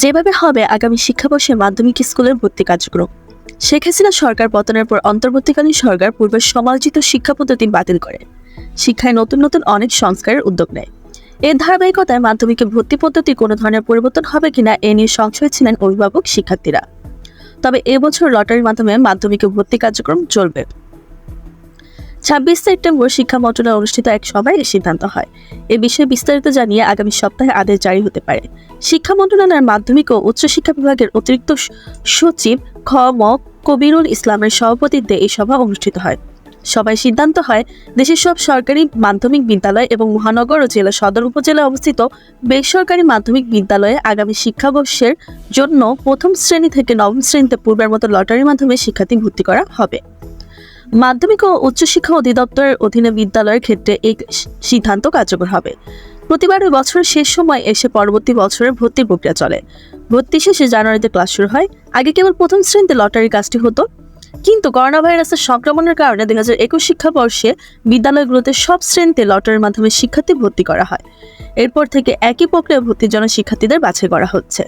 যেভাবে হবে আগামী শিক্ষাবর্ষে মাধ্যমিক স্কুলের ভর্তি কার্যক্রম। শেখ হাসিনা সরকার পতনের পর অন্তর্বর্তীকালীন সরকার পূর্বের সমালোচিত শিক্ষা পদ্ধতি বাতিল করে শিক্ষায় নতুন নতুন অনেক সংস্কারের উদ্যোগ নেয়। এর ধারাবাহিকতায় মাধ্যমিকে ভর্তি পদ্ধতি কোনো ধরনের পরিবর্তন হবে কিনা এ নিয়ে সংশয়ে ছিলেন অভিভাবক শিক্ষার্থীরা। তবে এবছর লটারির মাধ্যমে মাধ্যমিকে ভর্তি কার্যক্রম চলবে। 26 সেপ্টেম্বর শিক্ষা মন্ত্রণালয়ে অনুষ্ঠিত এক সভায় এই সিদ্ধান্ত হয়। এ বিষয়ে বিস্তারিত জানিয়ে আগামী সপ্তাহে আদেশ জারি হতে পারে। শিক্ষা মন্ত্রণালয়ের মাধ্যমিক ও উচ্চশিক্ষা বিভাগের অতিরিক্ত সচিব খ ম কবিরুল ইসলামের সভাপতিত্বে এই সভা অনুষ্ঠিত হয়। সভায় সিদ্ধান্ত হয় দেশের সব সরকারি মাধ্যমিক বিদ্যালয় এবং মহানগর ও জেলা সদর উপজেলায় অবস্থিত বেসরকারি মাধ্যমিক বিদ্যালয়ে আগামী শিক্ষাবর্ষের জন্য প্রথম শ্রেণী থেকে নবম শ্রেণীতে পূর্বের মতো লটারির মাধ্যমে শিক্ষার্থী ভর্তি করা হবে। মাধ্যমিক ও উচ্চশিক্ষা অধিদপ্তরের অধীনে বিদ্যালয়ের ক্ষেত্রে এই সিদ্ধান্ত কার্যকর হবে। প্রতিবারের বছরের শেষ সময় এসে পরবর্তী বছরের ভর্তির প্রক্রিয়া চলে। ভর্তি শেষে জানুয়ারিতে ক্লাস শুরু হয়। আগে কেবল প্রথম শ্রেণীতে লটারির কাজটি হতো, কিন্তু করোনা ভাইরাসের সংক্রমণের কারণে 2021 শিক্ষাবর্ষে বিদ্যালয়গুলোতে সব শ্রেণীতে লটারির মাধ্যমে শিক্ষার্থী ভর্তি করা হয়। এরপর থেকে একই প্রক্রিয়া ভর্তির জন্য শিক্ষার্থীদের বাছাই করা হচ্ছে।